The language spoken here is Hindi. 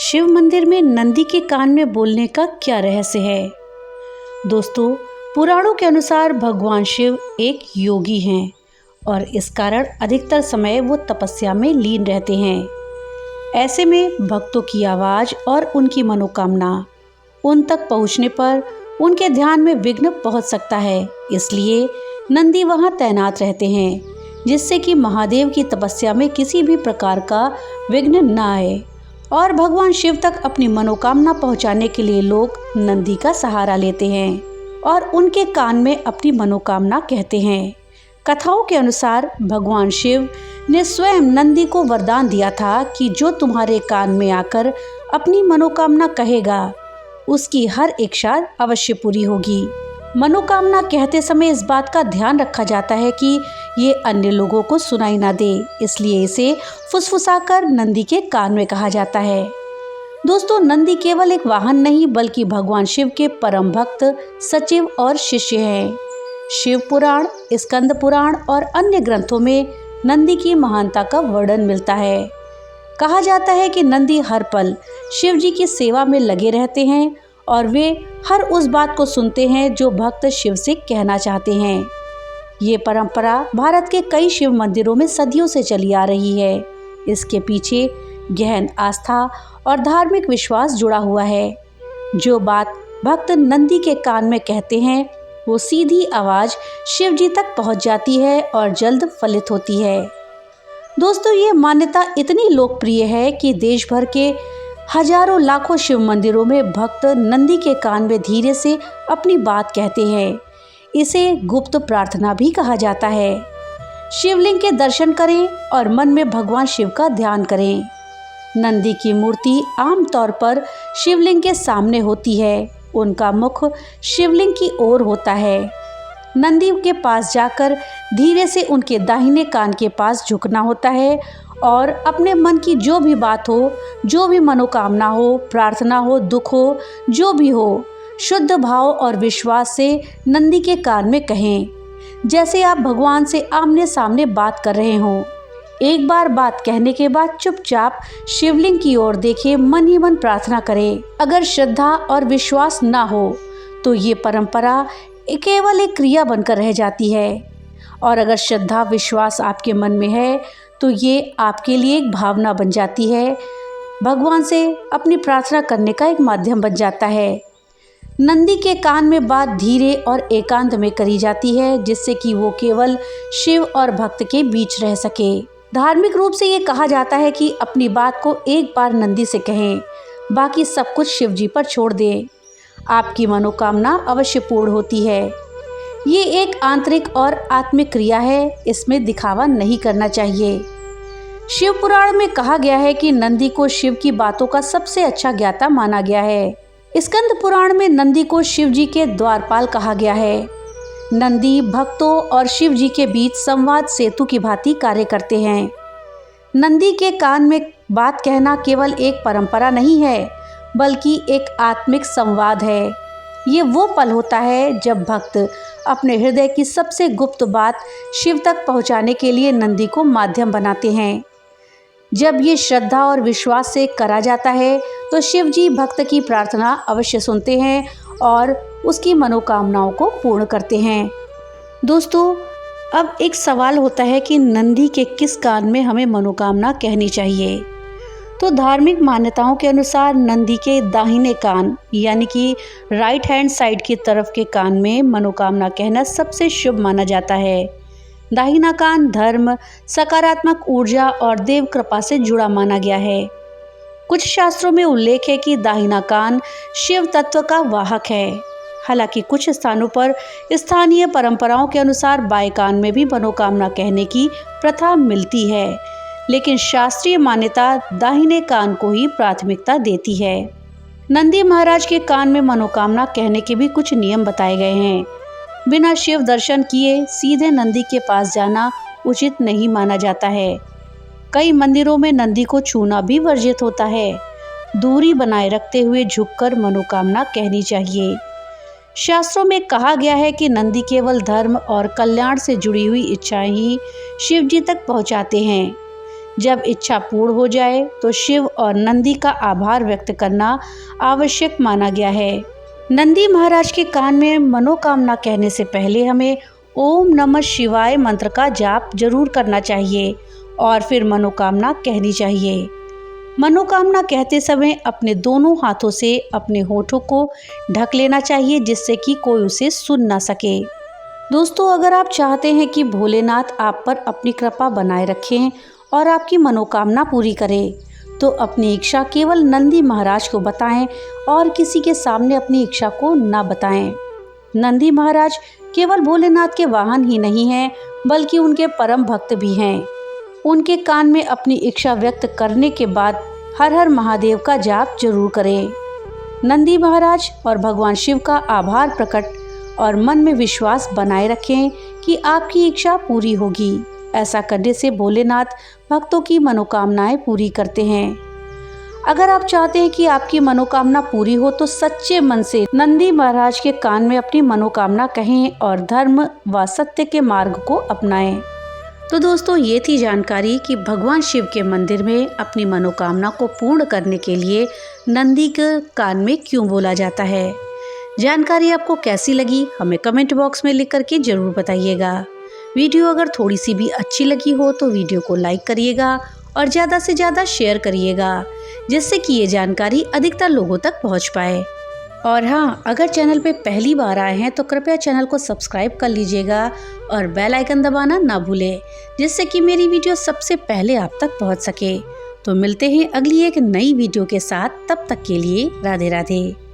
शिव मंदिर में नंदी के कान में बोलने का क्या रहस्य है? दोस्तों, पुराणों के अनुसार भगवान शिव एक योगी हैं और इस कारण अधिकतर समय वो तपस्या में लीन रहते हैं। ऐसे में भक्तों की आवाज़ और उनकी मनोकामना उन तक पहुंचने पर उनके ध्यान में विघ्न पहुंच सकता है। इसलिए नंदी वहां तैनात रहते हैं, जिससे कि महादेव की तपस्या में किसी भी प्रकार का विघ्न न आए। और भगवान शिव तक अपनी मनोकामना पहुंचाने के लिए लोग नंदी का सहारा लेते हैं और उनके कान में अपनी मनोकामना कहते हैं। कथाओं के अनुसार भगवान शिव ने स्वयं नंदी को वरदान दिया था कि जो तुम्हारे कान में आकर अपनी मनोकामना कहेगा, उसकी हर इच्छा अवश्य पूरी होगी। मनोकामना कहते समय इस बात का ध्यान रखा जाता है कि ये अन्य लोगों को सुनाई ना दे, इसलिए इसे फुसफुसाकर नंदी के कान में कहा जाता है। दोस्तों, नंदी केवल एक वाहन नहीं बल्कि भगवान शिव के परम भक्त, सचिव और शिष्य हैं। शिव पुराण, स्कंद पुराण और अन्य ग्रंथों में नंदी की महानता का वर्णन मिलता है। कहा जाता है कि नंदी हर पल शिव जी की सेवा में लगे रहते हैं और वे हर उस बात को सुनते हैं जो भक्त शिव से कहना चाहते हैं। ये परंपरा भारत के कई शिव मंदिरों में सदियों से चली आ रही है। इसके पीछे गहन आस्था और धार्मिक विश्वास जुड़ा हुआ है। जो बात भक्त नंदी के कान में कहते हैं, वो सीधी आवाज शिव जी तक पहुंच जाती है और जल्द फलित होती है। दोस्तों, ये मान्यता इतनी लोकप्रिय है कि देश भर के हजारों लाखों शिव मंदिरों में भक्त नंदी के कान में धीरे से अपनी बात कहते हैं। इसे गुप्त प्रार्थना भी कहा जाता है। शिवलिंग के दर्शन करें और मन में भगवान शिव का ध्यान करें। नंदी की मूर्ति आमतौर पर शिवलिंग के सामने होती है। उनका मुख शिवलिंग की ओर होता है। नंदी के पास जाकर धीरे से उनके दाहिने कान के पास झुकना होता है और अपने मन की जो भी बात हो, जो भी मनोकामना हो, प्रार्थना हो, दुख हो, जो भी हो, शुद्ध भाव और विश्वास से नंदी के कान में कहें, जैसे आप भगवान से आमने सामने बात कर रहे हों। एक बार बात कहने के बाद चुपचाप शिवलिंग की ओर देखें, मन ही मन प्रार्थना करें। अगर श्रद्धा और विश्वास ना हो तो ये परंपरा केवल एक क्रिया बनकर रह जाती है, और अगर श्रद्धा विश्वास आपके मन में है तो ये आपके लिए एक भावना बन जाती है, भगवान से अपनी प्रार्थना करने का एक माध्यम बन जाता है। नंदी के कान में बात धीरे और एकांत में करी जाती है, जिससे कि वो केवल शिव और भक्त के बीच रह सके। धार्मिक रूप से ये कहा जाता है कि अपनी बात को एक बार नंदी से कहें, बाकी सब कुछ शिव जी पर छोड़ दें। आपकी मनोकामना अवश्य पूर्ण होती है। ये एक आंतरिक और आत्मिक क्रिया है, इसमें दिखावा नहीं करना चाहिए। शिव पुराण में कहा गया है कि नंदी को शिव की बातों का सबसे अच्छा ज्ञाता माना गया है। स्कंद पुराण में नंदी को शिव जी के द्वारपाल कहा गया है। नंदी भक्तों और शिव जी के बीच संवाद सेतु की भांति कार्य करते हैं। नंदी के कान में बात कहना केवल एक परंपरा नहीं है, बल्कि एक आत्मिक संवाद है। ये वो पल होता है जब भक्त अपने हृदय की सबसे गुप्त बात शिव तक पहुंचाने के लिए नंदी को माध्यम बनाते हैं। जब ये श्रद्धा और विश्वास से करा जाता है तो शिव जी भक्त की प्रार्थना अवश्य सुनते हैं और उसकी मनोकामनाओं को पूर्ण करते हैं। दोस्तों, अब एक सवाल होता है कि नंदी के किस कान में हमें मनोकामना कहनी चाहिए। तो धार्मिक मान्यताओं के अनुसार नंदी के दाहिने कान यानी कि राइट हैंड साइड की तरफ के कान में मनोकामना कहना सबसे शुभ माना जाता है। दाहिना कान धर्म, सकारात्मक ऊर्जा और देव कृपा से जुड़ा माना गया है। कुछ शास्त्रों में उल्लेख है कि दाहिना कान शिव तत्व का वाहक है। हालांकि कुछ स्थानों पर स्थानीय परंपराओं के अनुसार बाएं कान में भी मनोकामना कहने की प्रथा मिलती है, लेकिन शास्त्रीय मान्यता दाहिने कान को ही प्राथमिकता देती है। नंदी महाराज के कान में मनोकामना कहने के भी कुछ नियम बताए गए हैं। बिना शिव दर्शन किए सीधे नंदी के पास जाना उचित नहीं माना जाता है। कई मंदिरों में नंदी को छूना भी वर्जित होता है। दूरी बनाए रखते हुए झुककर मनोकामना कहनी चाहिए। शास्त्रों में कहा गया है कि नंदी केवल धर्म और कल्याण से जुड़ी हुई इच्छाएं ही शिव जी तक पहुंचाते हैं। जब इच्छा पूर्ण हो जाए तो शिव और नंदी का आभार व्यक्त करना आवश्यक माना गया है। नंदी महाराज के कान में मनोकामना कहने से पहले हमें ओम नमः शिवाय मंत्र का जाप जरूर करना चाहिए और फिर मनोकामना कहनी चाहिए। मनोकामना कहते समय अपने दोनों हाथों से अपने होठों को ढक लेना चाहिए जिससे कि कोई उसे सुन ना सके। दोस्तों, अगर आप चाहते हैं कि भोलेनाथ आप पर अपनी कृपा बनाए रखें और आपकी मनोकामना पूरी करें, तो अपनी इच्छा केवल नंदी महाराज को बताएं और किसी के सामने अपनी इच्छा को ना बताएं। नंदी महाराज केवल भोलेनाथ के वाहन ही नहीं हैं, बल्कि उनके परम भक्त भी हैं। उनके कान में अपनी इच्छा व्यक्त करने के बाद हर हर महादेव का जाप जरूर करें। नंदी महाराज और भगवान शिव का आभार प्रकट और मन में विश्वास बनाए रखें कि आपकी इच्छा पूरी होगी। ऐसा करने से भोलेनाथ भक्तों की मनोकामनाएं पूरी करते हैं। अगर आप चाहते हैं कि आपकी मनोकामना पूरी हो तो सच्चे मन से नंदी महाराज के कान में अपनी मनोकामना कहें और धर्म व सत्य के मार्ग को अपनाएं। तो दोस्तों, ये थी जानकारी कि भगवान शिव के मंदिर में अपनी मनोकामना को पूर्ण करने के लिए नंदी के कान में क्यों बोला जाता है। जानकारी आपको कैसी लगी हमें कमेंट बॉक्स में लिख करके जरूर बताइएगा। वीडियो अगर थोड़ी सी भी अच्छी लगी हो तो वीडियो को लाइक करिएगा और ज़्यादा से ज़्यादा शेयर करिएगा, जिससे कि ये जानकारी अधिकतर लोगों तक पहुँच पाए। और हाँ, अगर चैनल पे पहली बार आए हैं तो कृपया चैनल को सब्सक्राइब कर लीजिएगा और बेल आइकन दबाना ना भूलें, जिससे कि मेरी वीडियो सबसे पहले आप तक पहुंच सके। तो मिलते हैं अगली एक नई वीडियो के साथ, तब तक के लिए राधे राधे।